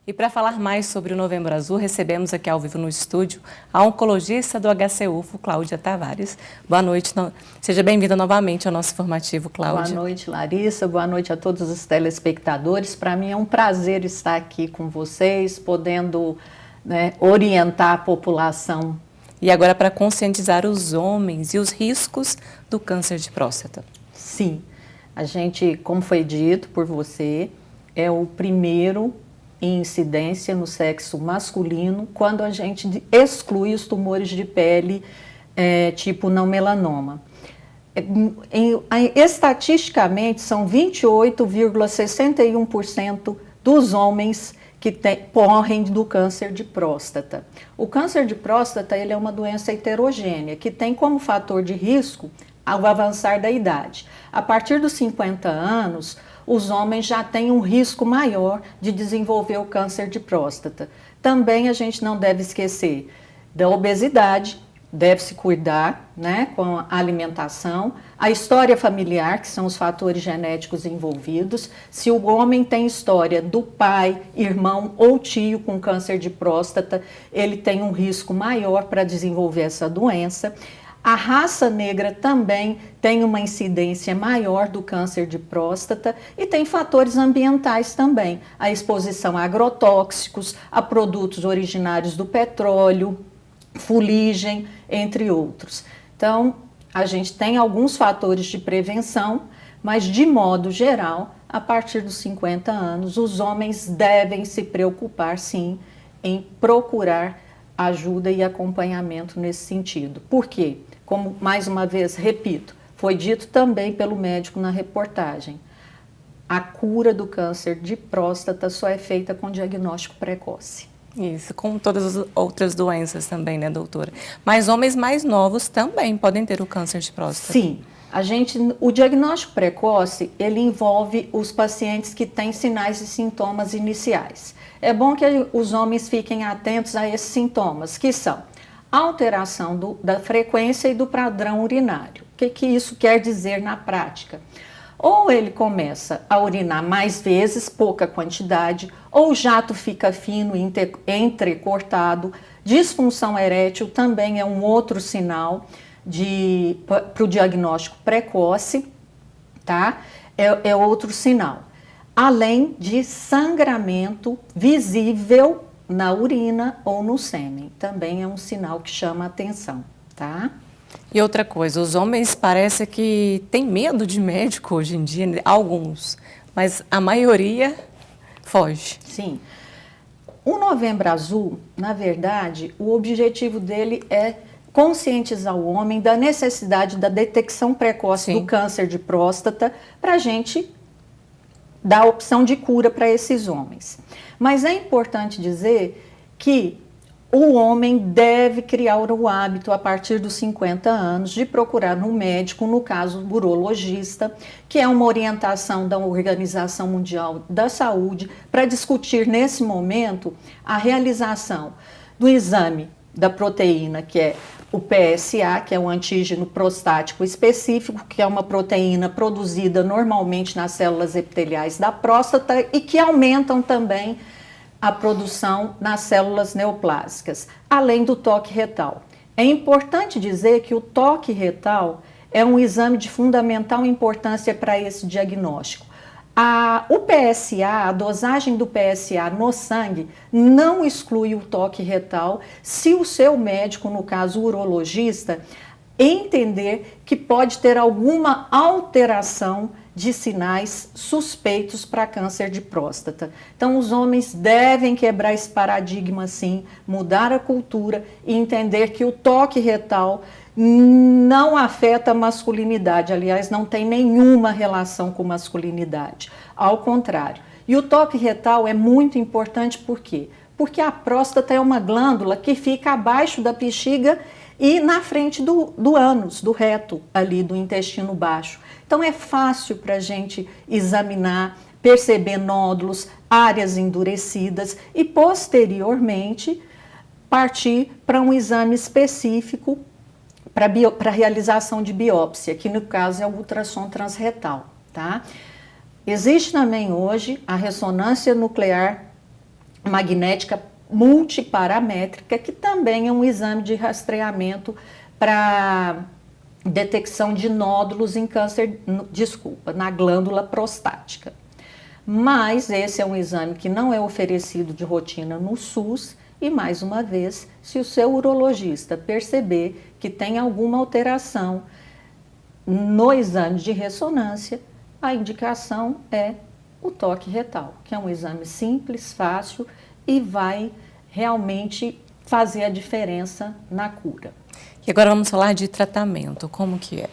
E para falar mais sobre o Novembro Azul, recebemos aqui ao vivo no estúdio a oncologista do HCUFO, Cláudia Tavares. Boa noite, seja bem-vinda novamente ao nosso informativo, Cláudia. Boa noite, Larissa, boa noite a todos os telespectadores. Para mim é um prazer estar aqui com vocês, podendo orientar a população. E agora para conscientizar os homens e os riscos do câncer de próstata. Sim, a gente, como foi dito por você, é o primeiro em incidência no sexo masculino quando a gente exclui os tumores de pele tipo não melanoma. Estatisticamente, são 28,61% dos homens que morrem do câncer de próstata. O câncer de próstata ele é uma doença heterogênea, que tem como fator de risco o avançar da idade. A partir dos 50 anos, os homens já têm um risco maior de desenvolver o câncer de próstata. Também a gente não deve esquecer da obesidade, deve se cuidar com a alimentação, a história familiar, que são os fatores genéticos envolvidos. Se o homem tem história do pai, irmão ou tio com câncer de próstata, ele tem um risco maior para desenvolver essa doença. A raça negra também tem uma incidência maior do câncer de próstata e tem fatores ambientais também, a exposição a agrotóxicos, a produtos originários do petróleo, fuligem, entre outros. Então, a gente tem alguns fatores de prevenção, mas de modo geral, a partir dos 50 anos, os homens devem se preocupar sim em procurar ajuda e acompanhamento nesse sentido. Por quê? Como, mais uma vez, repito, foi dito também pelo médico na reportagem, a cura do câncer de próstata só é feita com diagnóstico precoce. Isso, como todas as outras doenças também, né, doutora? Mas homens mais novos também podem ter o câncer de próstata. Sim, o diagnóstico precoce, ele envolve os pacientes que têm sinais e sintomas iniciais. É bom que os homens fiquem atentos a esses sintomas, que são alteração da frequência e do padrão urinário. O que isso quer dizer na prática? Ou ele começa a urinar mais vezes, pouca quantidade, ou o jato fica fino e entrecortado. Disfunção erétil também é um outro sinal para o diagnóstico precoce, tá? É outro sinal. Além de sangramento visível na urina ou no sêmen, também é um sinal que chama a atenção, tá? E outra coisa, os homens parece que têm medo de médico hoje em dia, alguns, mas a maioria foge. Sim. O Novembro Azul, na verdade, o objetivo dele é conscientizar o homem da necessidade da detecção precoce do câncer de próstata para a gente dar a opção de cura para esses homens. Mas é importante dizer que o homem deve criar o hábito, a partir dos 50 anos, de procurar no médico, no caso, o urologista, que é uma orientação da Organização Mundial da Saúde, para discutir, nesse momento, a realização do exame da proteína, que é o PSA, que é um antígeno prostático específico, que é uma proteína produzida normalmente nas células epiteliais da próstata e que aumentam também a produção nas células neoplásicas, além do toque retal. É importante dizer que o toque retal é um exame de fundamental importância para esse diagnóstico. O PSA, a dosagem do PSA no sangue, não exclui o toque retal se o seu médico, no caso o urologista, entender que pode ter alguma alteração de sinais suspeitos para câncer de próstata. Então, os homens devem quebrar esse paradigma, sim, mudar a cultura e entender que o toque retal não afeta a masculinidade, aliás, não tem nenhuma relação com masculinidade, ao contrário. E o toque retal é muito importante, por quê? Porque a próstata é uma glândula que fica abaixo da bexiga e na frente do ânus, do reto, ali do intestino baixo. Então é fácil para a gente examinar, perceber nódulos, áreas endurecidas e posteriormente partir para um exame específico para realização de biópsia, que no caso é o ultrassom transretal, tá? Existe também hoje a ressonância nuclear magnética multiparamétrica, que também é um exame de rastreamento para detecção de nódulos em câncer, na glândula prostática. Mas esse é um exame que não é oferecido de rotina no SUS e, mais uma vez, se o seu urologista perceber que tem alguma alteração no exame de ressonância, a indicação é o toque retal, que é um exame simples, fácil e vai realmente fazer a diferença na cura. E agora vamos falar de tratamento, como que é?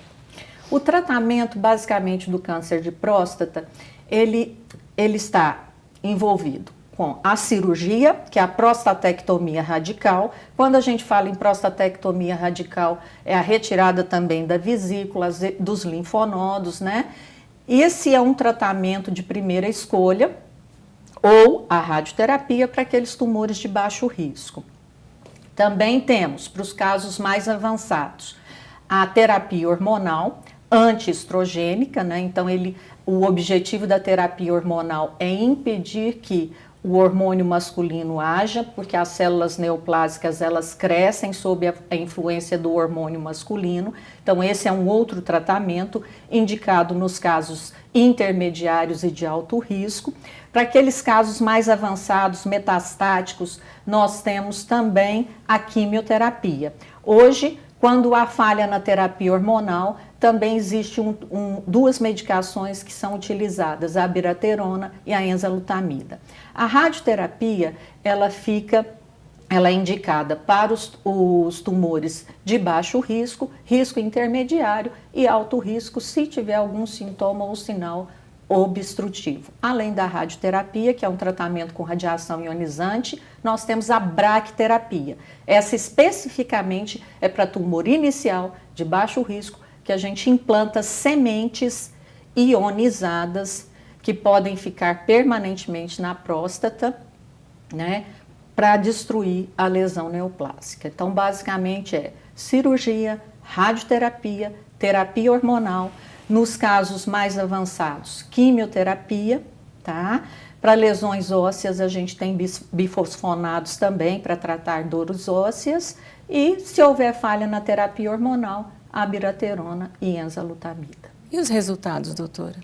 O tratamento, basicamente, do câncer de próstata, ele está envolvido com a cirurgia, que é a prostatectomia radical. Quando a gente fala em prostatectomia radical, é a retirada também da vesícula, dos linfonodos, né? Esse é um tratamento de primeira escolha, ou a radioterapia para aqueles tumores de baixo risco. Também temos, para os casos mais avançados, a terapia hormonal antiestrogênica, né? Então, o objetivo da terapia hormonal é impedir que o hormônio masculino haja, porque as células neoplásicas elas crescem sob a influência do hormônio masculino. Então, esse é um outro tratamento indicado nos casos intermediários e de alto risco. Para aqueles casos mais avançados, metastáticos, nós temos também a quimioterapia. Hoje, quando há falha na terapia hormonal, também existe duas medicações que são utilizadas, a abiraterona e a enzalutamida. A radioterapia, ela é indicada para os tumores de baixo risco, risco intermediário e alto risco, se tiver algum sintoma ou sinal obstrutivo. Além da radioterapia, que é um tratamento com radiação ionizante, nós temos a braquiterapia. Essa especificamente é para tumor inicial de baixo risco, que a gente implanta sementes ionizadas que podem ficar permanentemente na próstata, né, para destruir a lesão neoplásica. Então, basicamente é cirurgia, radioterapia, terapia hormonal. Nos casos mais avançados, quimioterapia, tá? Para lesões ósseas, a gente tem bifosfonados também para tratar dores ósseas. E, se houver falha na terapia hormonal, abiraterona e enzalutamida. E os resultados, doutora?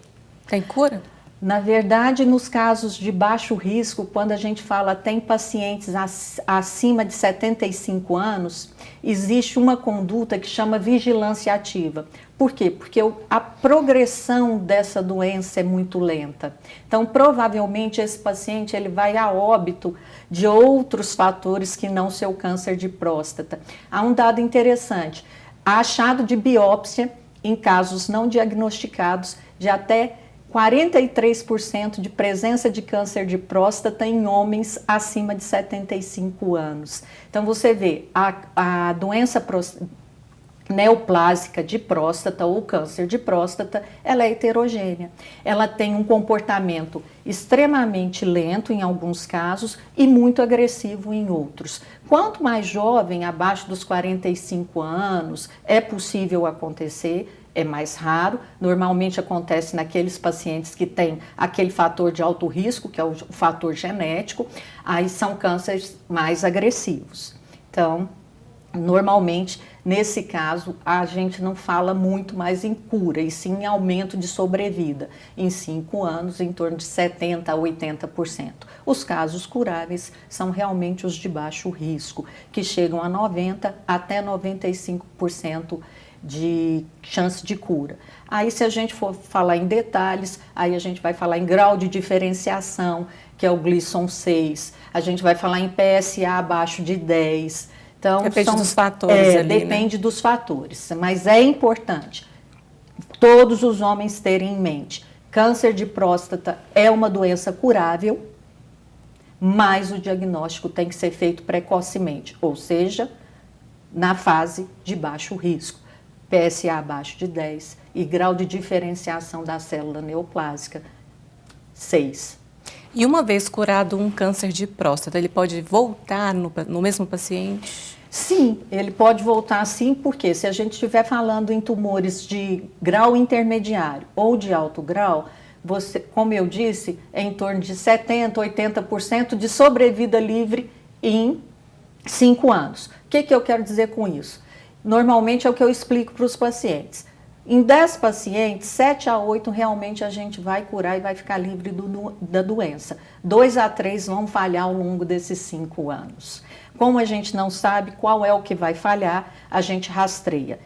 Tem cura? Na verdade, nos casos de baixo risco, quando a gente fala tem pacientes acima de 75 anos, existe uma conduta que chama vigilância ativa. Por quê? Porque a progressão dessa doença é muito lenta. Então, provavelmente, esse paciente ele vai a óbito de outros fatores que não seu câncer de próstata. Há um dado interessante. Há achado de biópsia em casos não diagnosticados de até 43% de presença de câncer de próstata em homens acima de 75 anos. Então, você vê, a doença neoplásica de próstata ou câncer de próstata, ela é heterogênea. Ela tem um comportamento extremamente lento em alguns casos e muito agressivo em outros. Quanto mais jovem, abaixo dos 45 anos, é possível acontecer. É mais raro, normalmente acontece naqueles pacientes que têm aquele fator de alto risco, que é o fator genético, aí são cânceres mais agressivos. Então, normalmente, nesse caso, a gente não fala muito mais em cura, e sim em aumento de sobrevida, em 5 anos, em torno de 70% a 80%. Os casos curáveis são realmente os de baixo risco, que chegam a 90% até 95% de chance de cura. Aí, se a gente for falar em detalhes, aí a gente vai falar em grau de diferenciação, que é o Gleason 6, a gente vai falar em PSA abaixo de 10. Então, depende dos fatores ali, depende, né? Dos fatores, mas é importante todos os homens terem em mente, câncer de próstata é uma doença curável, mas o diagnóstico tem que ser feito precocemente, ou seja, na fase de baixo risco. PSA abaixo de 10 e grau de diferenciação da célula neoplásica 6. E uma vez curado um câncer de próstata, ele pode voltar no mesmo paciente? Sim, ele pode voltar sim, porque se a gente estiver falando em tumores de grau intermediário ou de alto grau, você, como eu disse, é em torno de 70%, 80% de sobrevida livre em 5 anos. O que eu quero dizer com isso? Normalmente é o que eu explico para os pacientes. Em 10 pacientes, 7 a 8 realmente a gente vai curar e vai ficar livre da doença. 2 a 3 vão falhar ao longo desses 5 anos. Como a gente não sabe qual é o que vai falhar, a gente rastreia.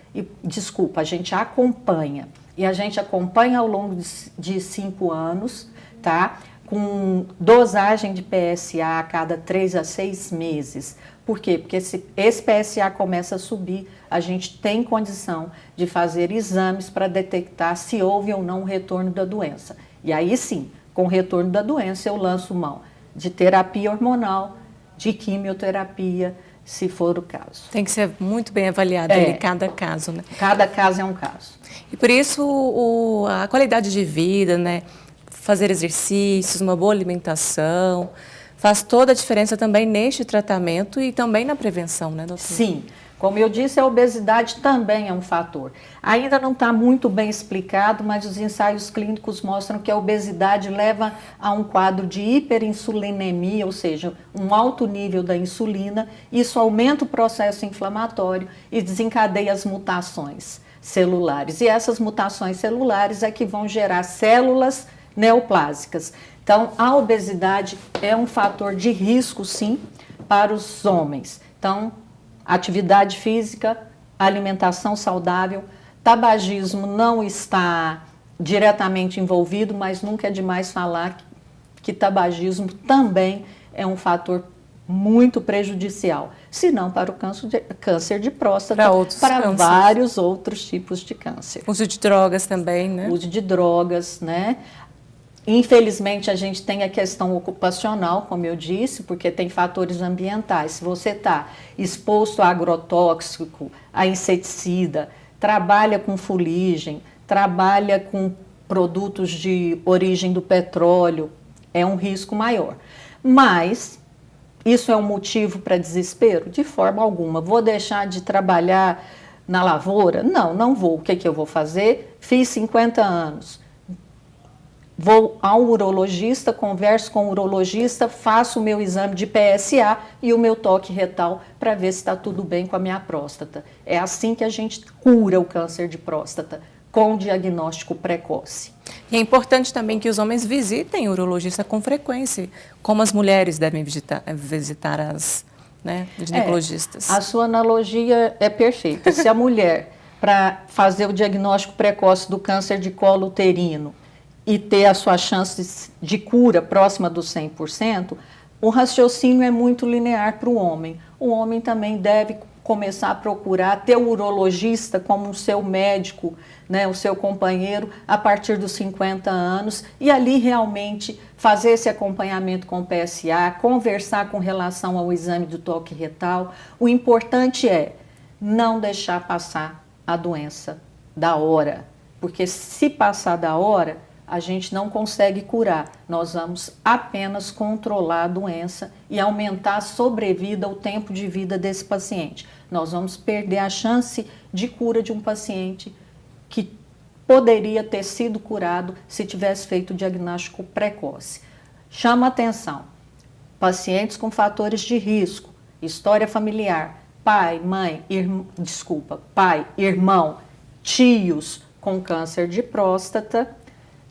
A gente acompanha. E a gente acompanha ao longo de 5 anos, tá? Com dosagem de PSA a cada 3 a 6 meses. Por quê? Porque se esse PSA começa a subir, a gente tem condição de fazer exames para detectar se houve ou não um retorno da doença. E aí sim, com o retorno da doença, eu lanço mão de terapia hormonal, de quimioterapia, se for o caso. Tem que ser muito bem avaliado ali cada caso, né? Cada caso é um caso. E por isso a qualidade de vida, né? Fazer exercícios, uma boa alimentação, faz toda a diferença também neste tratamento e também na prevenção, né, doutora? Sim. Como eu disse, a obesidade também é um fator. Ainda não está muito bem explicado, mas os ensaios clínicos mostram que a obesidade leva a um quadro de hiperinsulinemia, ou seja, um alto nível da insulina. Isso aumenta o processo inflamatório e desencadeia as mutações celulares. E essas mutações celulares é que vão gerar células neoplásicas. Então, a obesidade é um fator de risco, sim, para os homens. Então, atividade física, alimentação saudável, tabagismo não está diretamente envolvido, mas nunca é demais falar que tabagismo também é um fator muito prejudicial, se não para o câncer de próstata, para vários outros tipos de câncer. Uso de drogas também, né? Uso de drogas, né? Infelizmente, a gente tem a questão ocupacional, como eu disse, porque tem fatores ambientais. Se você está exposto a agrotóxico, a inseticida, trabalha com fuligem, trabalha com produtos de origem do petróleo, é um risco maior. Mas isso é um motivo para desespero? De forma alguma. Vou deixar de trabalhar na lavoura? Não, não vou. O que eu vou fazer? Fiz 50 anos. Vou ao urologista, converso com o urologista, faço o meu exame de PSA e o meu toque retal para ver se está tudo bem com a minha próstata. É assim que a gente cura o câncer de próstata, com diagnóstico precoce. E é importante também que os homens visitem o urologista com frequência, como as mulheres devem visitar as ginecologistas. A sua analogia é perfeita. Se a mulher, para fazer o diagnóstico precoce do câncer de colo uterino, e ter a sua chance de cura próxima dos 100%, o raciocínio é muito linear para o homem. O homem também deve começar a procurar ter o urologista como o seu médico, né, o seu companheiro, a partir dos 50 anos, e ali realmente fazer esse acompanhamento com o PSA, conversar com relação ao exame do toque retal. O importante é não deixar passar a doença da hora, porque se passar da hora, a gente não consegue curar, nós vamos apenas controlar a doença e aumentar a sobrevida, o tempo de vida desse paciente. Nós vamos perder a chance de cura de um paciente que poderia ter sido curado se tivesse feito o diagnóstico precoce. Chama atenção, pacientes com fatores de risco, história familiar, pai, irmão, tios com câncer de próstata,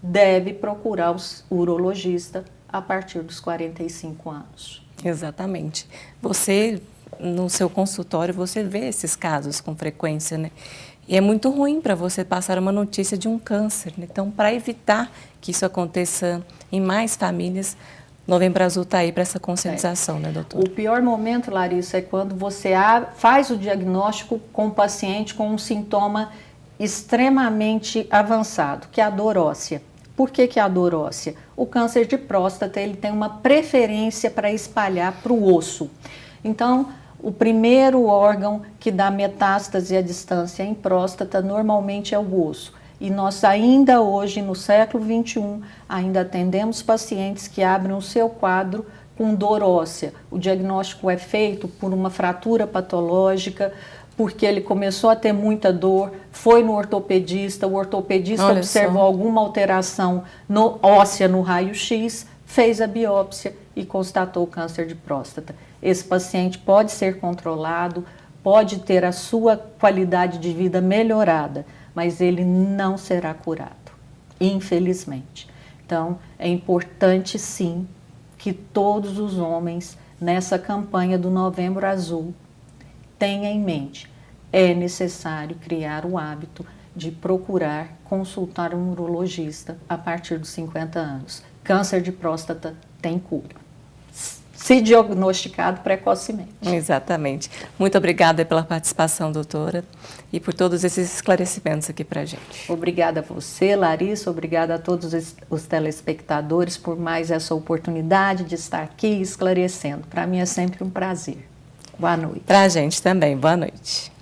deve procurar o urologista a partir dos 45 anos. Exatamente. Você, no seu consultório, você vê esses casos com frequência, né? E é muito ruim para você passar uma notícia de um câncer, né? Então, para evitar que isso aconteça em mais famílias, Novembro Azul está aí para essa conscientização, né, doutora? O pior momento, Larissa, é quando você faz o diagnóstico com o paciente com um sintoma extremamente avançado, que é a dor óssea. Por que a dor óssea? O câncer de próstata ele tem uma preferência para espalhar para o osso. Então, o primeiro órgão que dá metástase à distância em próstata normalmente é o osso. E nós ainda hoje, no século XXI, ainda atendemos pacientes que abrem o seu quadro com dor óssea. O diagnóstico é feito por uma fratura patológica, porque ele começou a ter muita dor, foi no ortopedista, o ortopedista Olha observou só. alguma alteração óssea no raio-x, fez a biópsia e constatou câncer de próstata. Esse paciente pode ser controlado, pode ter a sua qualidade de vida melhorada, mas ele não será curado, infelizmente. Então, é importante sim que todos os homens nessa campanha do Novembro Azul tenha em mente, é necessário criar o hábito de procurar consultar um urologista a partir dos 50 anos. Câncer de próstata tem cura, se diagnosticado precocemente. Exatamente. Muito obrigada pela participação, doutora, e por todos esses esclarecimentos aqui para a gente. Obrigada a você, Larissa, obrigada a todos os telespectadores por mais essa oportunidade de estar aqui esclarecendo. Para mim é sempre um prazer. Boa noite. Para a gente também. Boa noite.